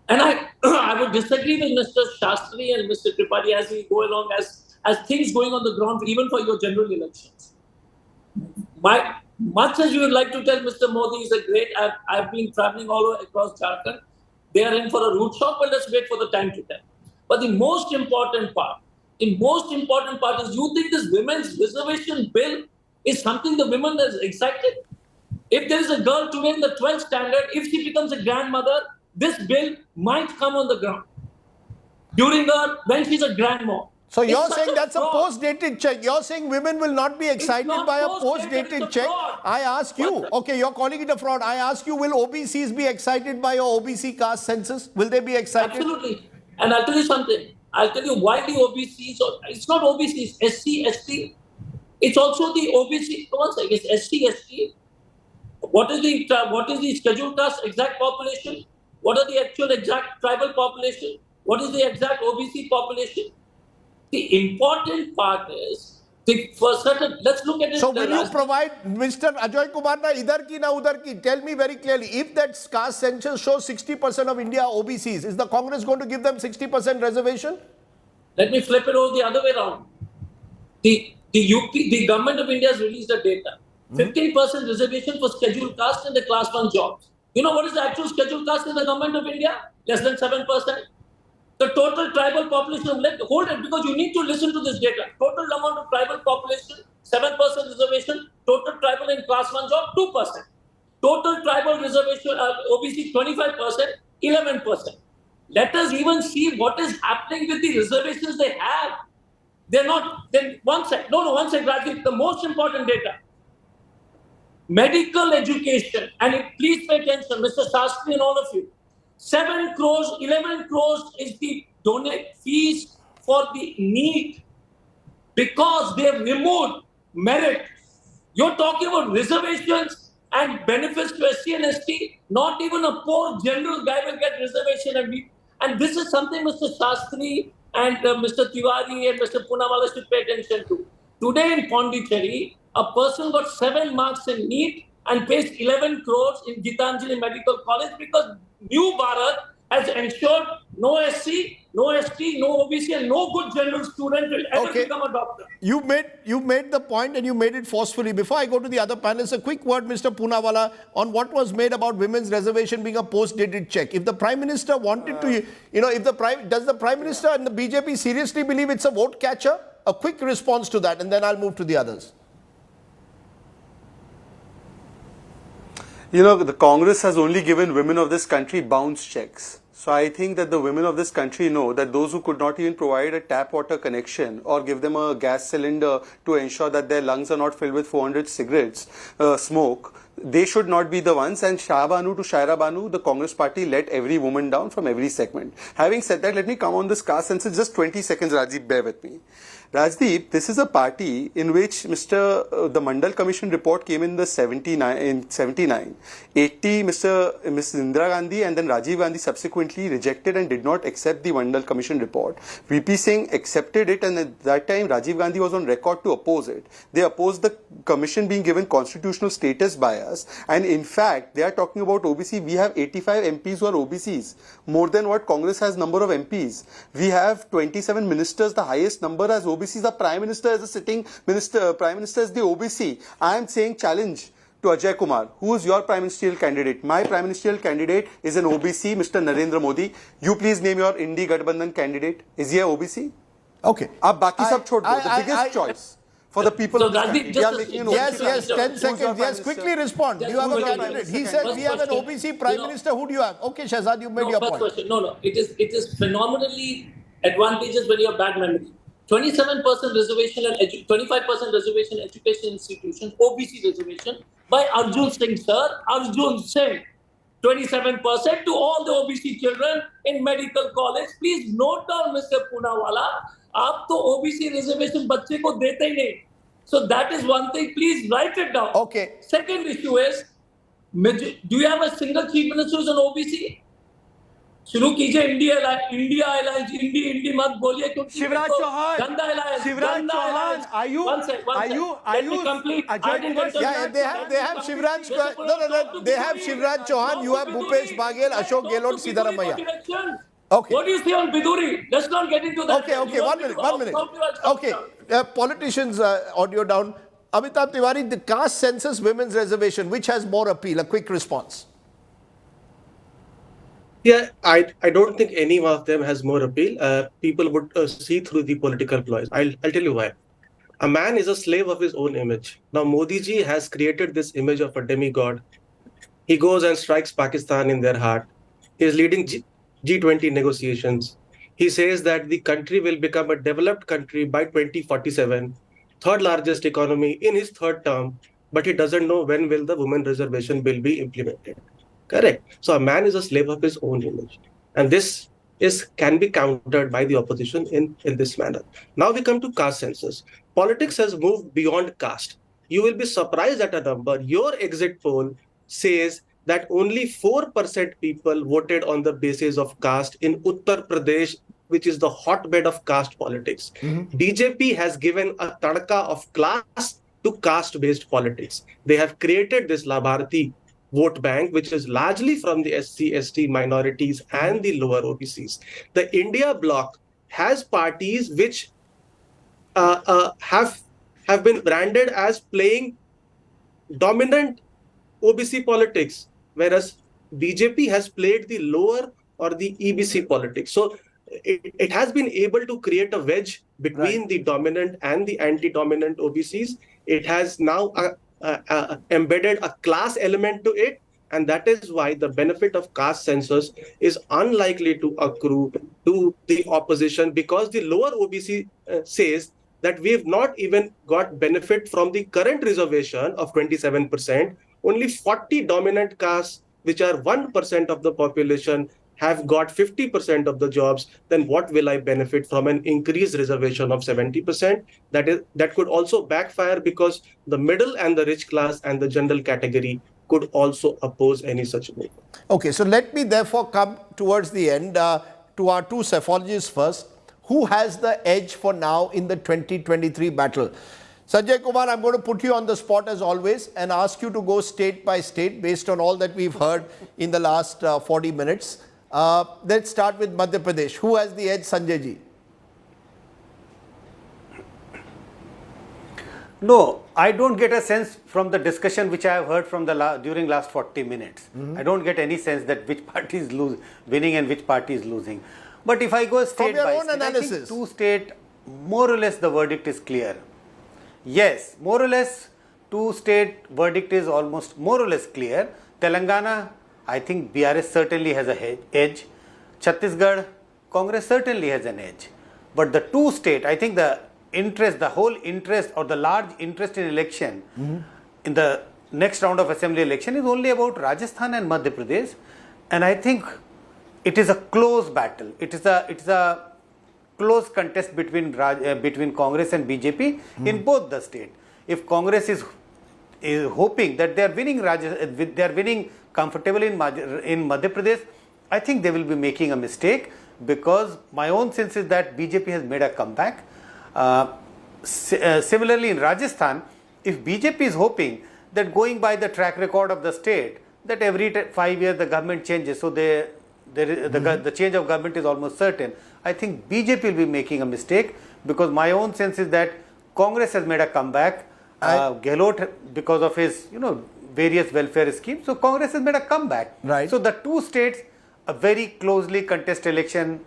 And I would disagree with Mr. Shastri and Mr. Droupadi as we go along, as things going on the ground, even for your general elections. Much as you would like to tell Mr. Modi is a great, I've been traveling all over across Jharkhand. They are in for a root shock, but let's wait for the time to tell. But the most important part is, you think this women's reservation bill is something the women is excited? If there is a girl today in the 12th standard, if she becomes a grandmother, this bill might come on the ground when she's a grandma. So you're saying that's a post-dated check. You're saying women will not be excited by a post-dated check. I ask you, okay, you're calling it a fraud. I ask you, will OBCs be excited by your OBC caste census? Will they be excited? Absolutely. And I'll tell you something. I'll tell you why the OBCs, it's not OBCs, SC, ST. It's also the OBC, one second, it's SC, ST. What is the scheduled caste exact population? What are the actual exact tribal population? What is the exact OBC population? The important part is, let's look at it. So will you provide, Mr. Ajay Kumar, na idhar ki na udhar ki, tell me very clearly, if that caste census shows 60% of India OBCs, is the Congress going to give them 60% reservation? Let me flip it over the other way around. The government of India has released the data. 15% reservation for scheduled caste in the class 1 jobs. You know what is the actual scheduled caste in the government of India? Less than 7%. The total tribal population, hold it, because you need to listen to this data. Total amount of tribal population, 7% reservation. Total tribal in class 1 job, 2%. Total tribal reservation, OBC 25%, 11%. Let us even see what is happening with the reservations they have. They're not, then one sec, Rajdeep, the most important data. Medical education, and please pay attention, Mr. Shastri and all of you. 7 crores, 11 crores is the donate fees for the NEET, because they have removed merit. You're talking about reservations and benefits to SC and ST. Not even a poor general guy will get reservation. And this is something Mr. Shastri and Mr. Tiwari and Mr. Poonawalla should pay attention to. Today in Pondicherry, a person got 7 marks in NEET and pays 11 crores in Gitanjali Medical College because New Bharat has ensured no SC, no ST, no OBC, and no good general student will ever Okay. become a doctor. You made the point and you made it forcefully. Before I go to the other panelists, a quick word, Mr. Poonawalla, on what was made about women's reservation being a post-dated check. If the Prime Minister wanted to, does the Prime Minister and the BJP seriously believe it's a vote catcher? A quick response to that, and then I'll move to the others. You know, the Congress has only given women of this country bounce checks. So I think that the women of this country know that those who could not even provide a tap water connection or give them a gas cylinder to ensure that their lungs are not filled with 400 cigarettes, smoke, they should not be the ones. And Shah Banu to Shaira Banu, the Congress party let every woman down from every segment. Having said that, let me come on this caste census. Just 20 seconds, Rajdeep, bear with me. Rajdeep, this is a party in which the Mandal Commission report came in 79. 80, Ms. Indira Gandhi and then Rajiv Gandhi subsequently rejected and did not accept the Mandal Commission report. VP Singh accepted it, and at that time Rajiv Gandhi was on record to oppose it. They opposed the commission being given constitutional status by us, and in fact they are talking about OBC. We have 85 MPs who are OBCs, more than what Congress has number of MPs. We have 27 ministers, the highest number as OBCs. The Prime Minister is a sitting minister. Prime Minister is the OBC. I am saying challenge to Ajay Kumar. Who is your Prime Ministerial candidate? My Prime Ministerial candidate is an OBC, Mr. Narendra Modi. You please name your Indi Gadbandhan candidate. Is he a OBC? Okay. Ab baki sab chhod do. The biggest choice for the people So of this Rajdeep, country. just We are a- making an Yes, OBC yes, 10 candidate. Who's your seconds. Prime Yes, quickly Minister? respond. Just You have a one candidate. second. He said First we have an question. OBC Prime Minister. Who do you have? Okay, Shahzad, you made your First point. question. No. It is phenomenally advantageous when you have bad memory. 27% reservation and 25% reservation education institutions, OBC reservation by Arjun Singh, sir. Arjun Singh. 27% to all the OBC children in medical college. Please note down, Mr. Poonawalla. आप तो OBC reservation बच्चे को देते ही नहीं. So that is one thing. Please write it down. Okay. Second issue is, do you have a single chief minister who's an OBC? शुरू कीजिए India alliance इंडी मत बोलिए क्योंकि शिवराज चौहान, गंदा alliance Shivraj Chouhan, are you complete Ajay Kumar? Yeah, they have Shivraj. No. They have Shivraj Chauhan. You have Bhupesh Baghel, Ashok Gehlot, Siddaramaiah. Okay. What do you say on Biduri? Let's not get into that. Okay. 1 minute. Okay. Politicians, audio down. Amitabh Tiwari, the caste census women's reservation, which has more appeal? A quick response. Yeah, I don't think any one of them has more appeal. People would see through the political ploys. I'll tell you why. A man is a slave of his own image. Now, Modi ji has created this image of a demigod. He goes and strikes Pakistan in their heart. He is leading G20 negotiations. He says that the country will become a developed country by 2047, third largest economy in his third term, but he doesn't know when will the women reservation bill be implemented. Correct. So a man is a slave of his own image. And this can be countered by the opposition in this manner. Now we come to caste census. Politics has moved beyond caste. You will be surprised at a number. Your exit poll says that only 4% people voted on the basis of caste in Uttar Pradesh, which is the hotbed of caste politics. BJP has given a tadka of class to caste-based politics. They have created this Labharti vote bank, which is largely from the SC, ST minorities and the lower OBCs. The India bloc has parties which have been branded as playing dominant OBC politics, whereas BJP has played the lower or the EBC politics. So it has been able to create a wedge between the dominant and the anti-dominant OBCs. It has now embedded a class element to it, and that is why the benefit of caste census is unlikely to accrue to the opposition, because the lower OBC says that we have not even got benefit from the current reservation of 27%. Only 40 dominant castes, which are 1% of the population, have got 50% of the jobs. Then what will I benefit from an increased reservation of 70%? That could also backfire, because the middle and the rich class and the general category could also oppose any such move. Okay, so let me therefore come towards the end to our two psephologists first. Who has the edge for now in the 2023 battle? Sanjay Kumar, I'm going to put you on the spot as always and ask you to go state by state based on all that we've heard in the last 40 minutes. Let's start with Madhya Pradesh. Who has the edge, Sanjay ji? No, I don't get a sense from the discussion which I have heard from during last 40 minutes. I don't get any sense that which party is winning and which party is losing. But if I go state your by own state, analysis. I think two state, more or less the verdict is clear. Yes, more or less two state verdict is almost more or less clear. Telangana, I think BRS certainly has a edge. Chhattisgarh, Congress certainly has an edge. But the two state, I think the whole interest or the large interest in election in the next round of assembly election is only about Rajasthan and Madhya Pradesh. And I think it is a close battle. It is a close contest between Congress and BJP in both the state. If Congress is hoping that they are winning comfortably in Madhya Pradesh, I think they will be making a mistake, because my own sense is that BJP has made a comeback. Similarly, in Rajasthan, if BJP is hoping that, going by the track record of the state, that every 5 years the government changes, so the change of government is almost certain, I think BJP will be making a mistake, because my own sense is that Congress has made a comeback. Gehlot, because of his various welfare schemes, so Congress has made a comeback. Right. So the two states, a very closely contested election,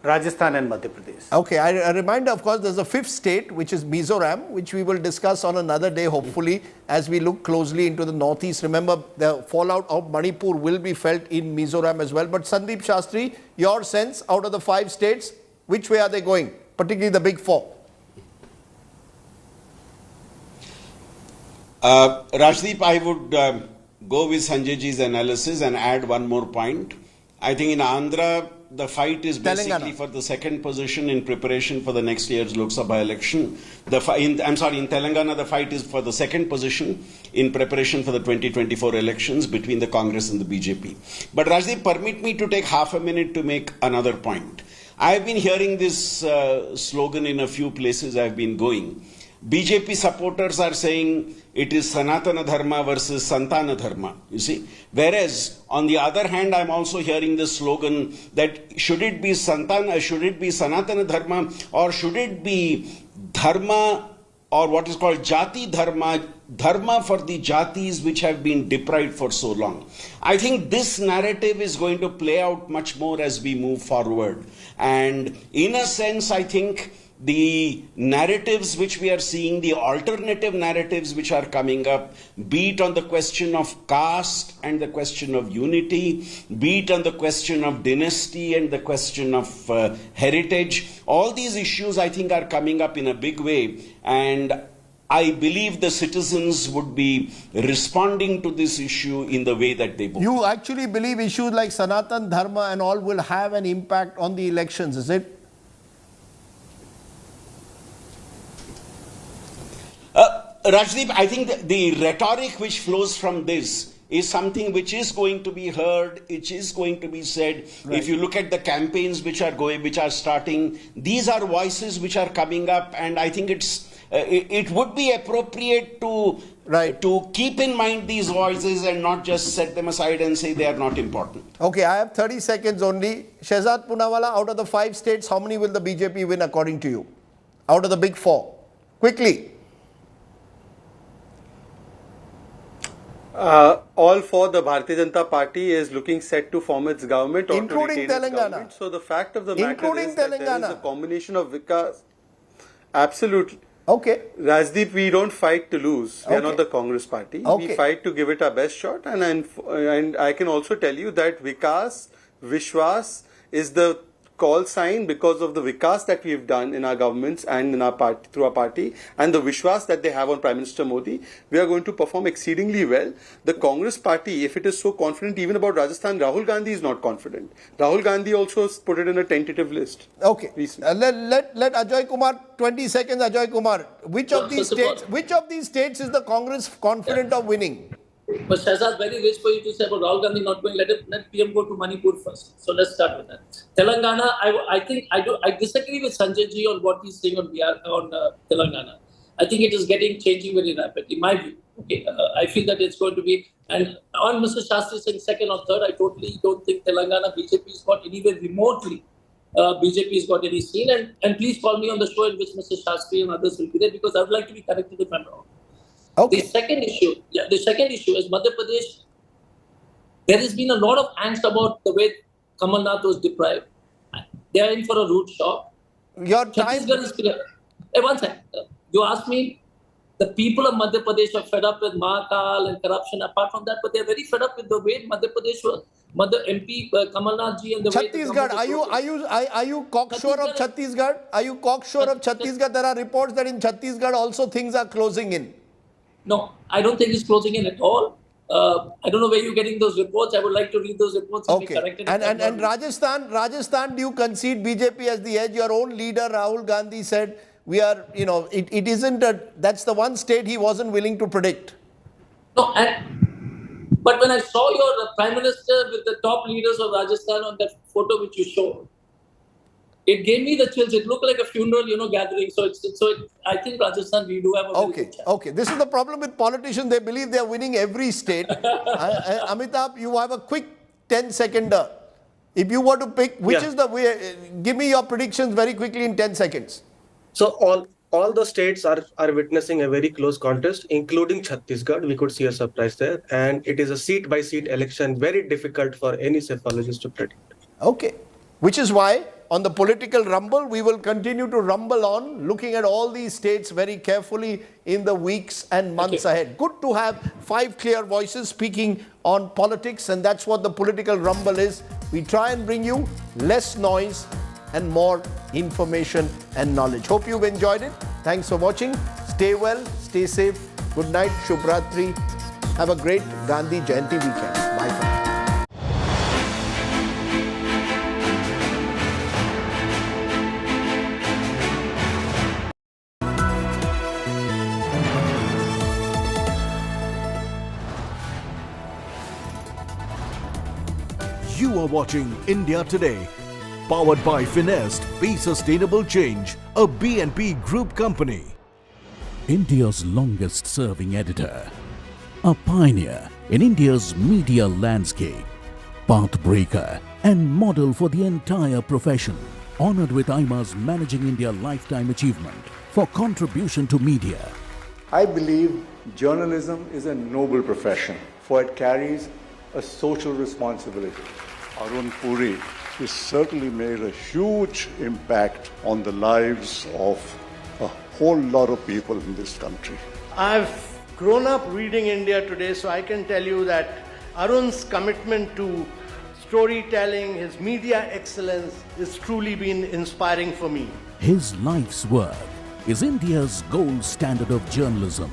Rajasthan and Madhya Pradesh. Okay, a reminder, of course, there's a fifth state, which is Mizoram, which we will discuss on another day, hopefully, as we look closely into the northeast. Remember, the fallout of Manipur will be felt in Mizoram as well. But Sandeep Shastri, your sense, out of the 5 states, which way are they going, particularly the big 4? Rajdeep, I would go with Sanjayji's analysis and add one more point. I think in Andhra, the fight is basically Telangana. for the second position in preparation for the next year's Lok Sabha election. In Telangana, the fight is for the second position in preparation for the 2024 elections between the Congress and the BJP. But Rajdeep, permit me to take half a minute to make another point. I have been hearing this slogan in a few places I have been going. BJP supporters are saying it is Sanatana Dharma versus Santana Dharma, you see. Whereas, on the other hand, I'm also hearing the slogan that should it be Sanatana Dharma, or should it be Dharma, or what is called Jati Dharma, Dharma for the Jatis which have been deprived for so long. I think this narrative is going to play out much more as we move forward. And in a sense, I think the narratives which we are seeing, the alternative narratives which are coming up, be it on the question of caste and the question of unity, be it on the question of dynasty and the question of heritage, all these issues I think are coming up in a big way, and I believe the citizens would be responding to this issue in the way that they want. You actually believe issues like Sanatan Dharma and all will have an impact on the elections, is it? Rajdeep, I think the rhetoric which flows from this is something which is going to be heard, which is going to be said. Right. If you look at the campaigns which are starting, these are voices which are coming up, and I think it would be appropriate to keep in mind these voices and not just set them aside and say they are not important. Okay, I have 30 seconds only. Shehzad Poonawalla, out of the 5 states, how many will the BJP win according to you? Out of the big 4. Quickly. All for the Bharatiya Janata Party is looking set to form its government or including to retain its Telangana. Government. So the fact of the matter Including is that there is a combination of Vikas. Absolutely. Okay. Rajdeep, we don't fight to lose. We are not the Congress party. Okay. We fight to give it our best shot. And I can also tell you that Vikas, Vishwas is the call sign because of the Vikas that we have done in our governments and in our party, through our party, and the Vishwas that they have on Prime Minister Modi. We are going to perform exceedingly well. The Congress party, if it is so confident even about Rajasthan, Rahul Gandhi is not confident. Rahul Gandhi also put it in a tentative list. Okay. Let Ajoy Kumar, 20 seconds, Ajoy Kumar. Which of these states is the Congress confident of winning? But Shehzad, very rich for you to say about Rahul Gandhi not going. Let PM go to Manipur first. So let's start with that. Telangana, I think I disagree with Sanjay ji on what he's saying on Telangana. I think it is changing very rapidly, in my view. Okay, I feel that it's going to be, and on Mr. Shastri saying second or third, I totally don't think Telangana BJP's got anywhere remotely. BJP's got any scene, and please call me on the show in which Mr. Shastri and others will be there, because I would like to be corrected if I'm wrong. Okay. The second issue is Madhya Pradesh. There has been a lot of angst about the way Kamal Nath was deprived. They are in for a rude shock. Your time. Chhattisgarh is clear. Hey, one second. You asked me, the people of Madhya Pradesh are fed up with Mahakal and corruption. Apart from that, but they're very fed up with the way Madhya Pradesh was, MP Kamal Nath ji, and the Chhattisgarh, way. are you cocksure of Chhattisgarh? Are you cocksure of Chhattisgarh? There are reports that in Chhattisgarh also things are closing in. No, I don't think it's closing in at all. I don't know where you're getting those reports. I would like to read those reports and be Okay. corrected. And Rajasthan, do you concede BJP as the edge? Your own leader Rahul Gandhi said we are, it isn't that's the one state he wasn't willing to predict. No, but when I saw your Prime Minister with the top leaders of Rajasthan on that photo which you showed, it gave me the chills. It looked like a funeral, gathering. I think Rajasthan, we do have a very good chance. Okay. This is the problem with politicians. They believe they are winning every state. Amitabh, you have a quick 10-seconder. If you were to pick, which is the way, give me your predictions very quickly in 10 seconds. So all the states are witnessing a very close contest, including Chhattisgarh. We could see a surprise there. And it is a seat-by-seat election, very difficult for any cephalogist to predict. Okay. Which is why, on the political rumble, we will continue to rumble on, looking at all these states very carefully in the weeks and months ahead. Good to have 5 clear voices speaking on politics, and that's what the political rumble is. We try and bring you less noise and more information and knowledge. Hope you've enjoyed it. Thanks for watching. Stay well, stay safe. Good night, Shubhratri. Have a great Gandhi Jayanti weekend. Bye for now. You are watching India Today, powered by Finest, Be Sustainable Change, a B&P Group company. India's longest serving editor, a pioneer in India's media landscape, pathbreaker and model for the entire profession, honored with IMA's Managing India Lifetime Achievement for contribution to media. I believe journalism is a noble profession, for it carries a social responsibility. Arun Puri has certainly made a huge impact on the lives of a whole lot of people in this country. I've grown up reading India Today, so I can tell you that Arun's commitment to storytelling, his media excellence, has truly been inspiring for me. His life's work is India's gold standard of journalism.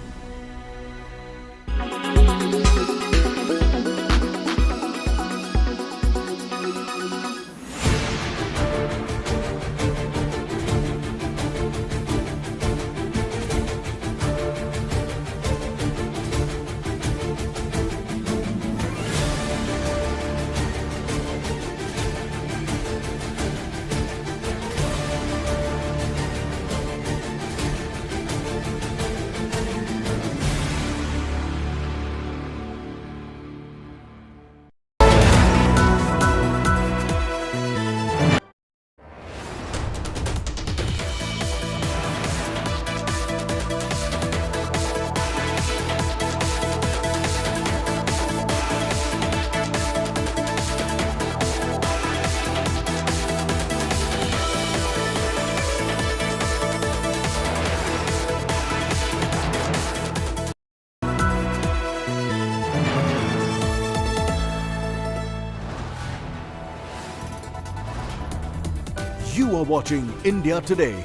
You are watching India Today,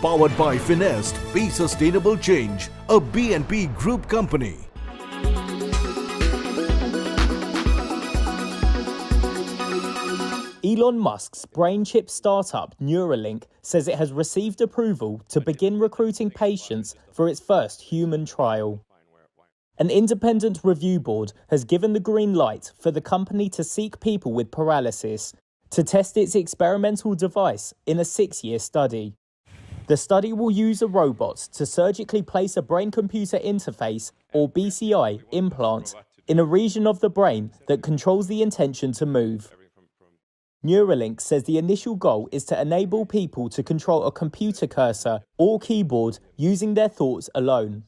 powered by Finest, Be Sustainable Change, a B&P Group company. Elon Musk's brain chip startup Neuralink says it has received approval to begin recruiting patients for its first human trial. An independent review board has given the green light for the company to seek people with paralysis to test its experimental device in a 6-year study. The study will use a robot to surgically place a brain-computer interface, or BCI, implant in a region of the brain that controls the intention to move. Neuralink says the initial goal is to enable people to control a computer cursor or keyboard using their thoughts alone.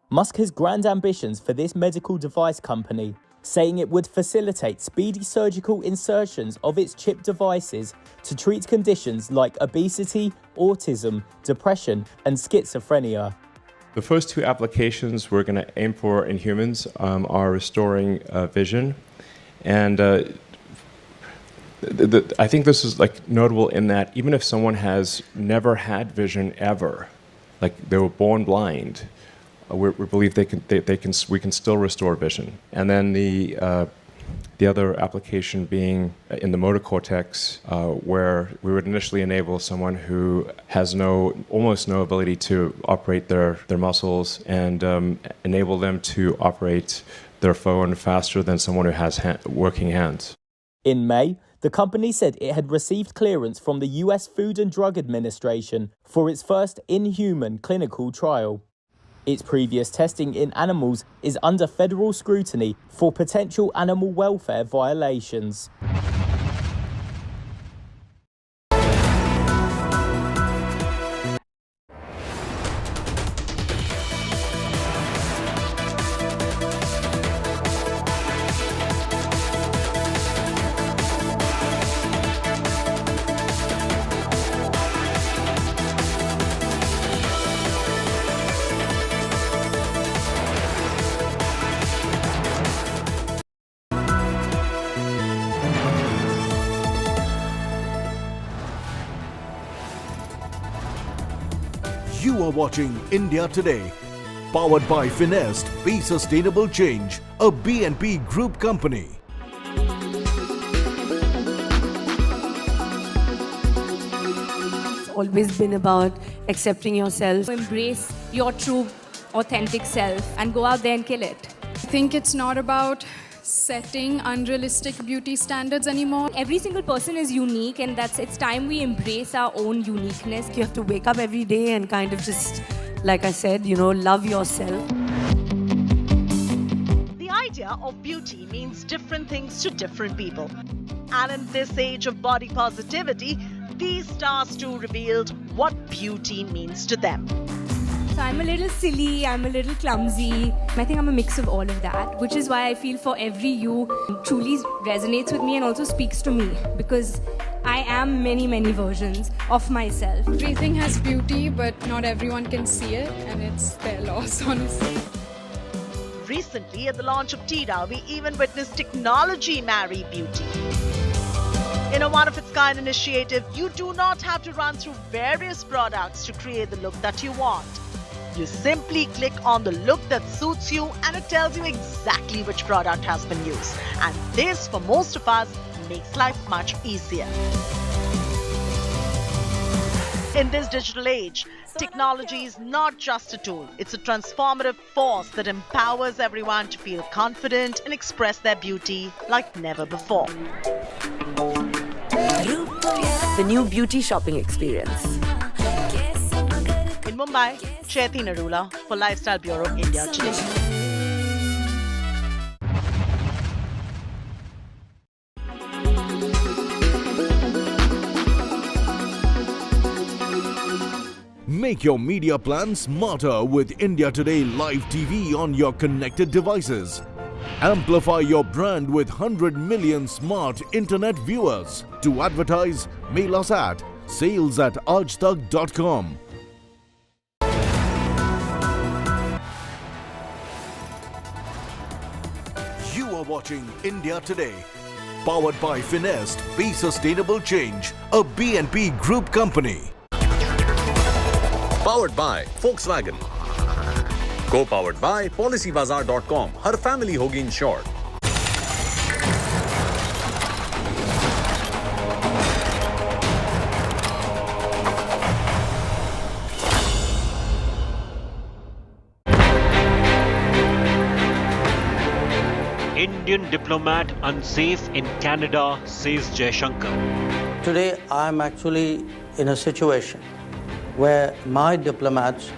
Musk has grand ambitions for this medical device company, saying it would facilitate speedy surgical insertions of its chip devices to treat conditions like obesity, autism, depression, and schizophrenia. The first two applications we're going to aim for in humans are restoring vision. And I think this is notable in that even if someone has never had vision ever, like they were born blind, we believe we can still restore vision. And then the other application being in the motor cortex, where we would initially enable someone who has almost no ability to operate their muscles and enable them to operate their phone faster than someone who has working hands. In May, the company said it had received clearance from the US Food and Drug Administration for its first in-human clinical trial. Its previous testing in animals is under federal scrutiny for potential animal welfare violations. You are watching India Today, powered by Finest, Be Sustainable Change, a BNP Group company. It's always been about accepting yourself. Embrace your true, authentic self and go out there and kill it. I think it's not about setting unrealistic beauty standards anymore. Every single person is unique, and it's time we embrace our own uniqueness. You have to wake up every day and kind of just, like I said, love yourself. The idea of beauty means different things to different people. And in this age of body positivity, these stars too revealed what beauty means to them. So I'm a little silly, I'm a little clumsy. I think I'm a mix of all of that, which is why I feel For Every You truly resonates with me and also speaks to me, because I am many, many versions of myself. Everything has beauty, but not everyone can see it, and it's their loss, honestly. Recently, at the launch of Tida, we even witnessed technology marry beauty. In a one-of-its-kind initiative, you do not have to run through various products to create the look that you want. You simply click on the look that suits you and it tells you exactly which product has been used. And this, for most of us, makes life much easier. In this digital age, technology is not just a tool. It's a transformative force that empowers everyone to feel confident and express their beauty like never before. The new beauty shopping experience. In Mumbai, Chaiti Narula for Lifestyle Bureau, India Today. Make your media plan smarter with India Today Live TV on your connected devices. Amplify your brand with 100 million smart internet viewers. To advertise, mail us at sales@aajtak.com. You are watching India Today, powered by Finest, Be Sustainable Change, a BNP Group company. Powered by Volkswagen. Co-powered by PolicyBazaar.com. Her family होगी insured. Indian diplomat unsafe in Canada, says Jaishankar. Today I am actually in a situation where my diplomats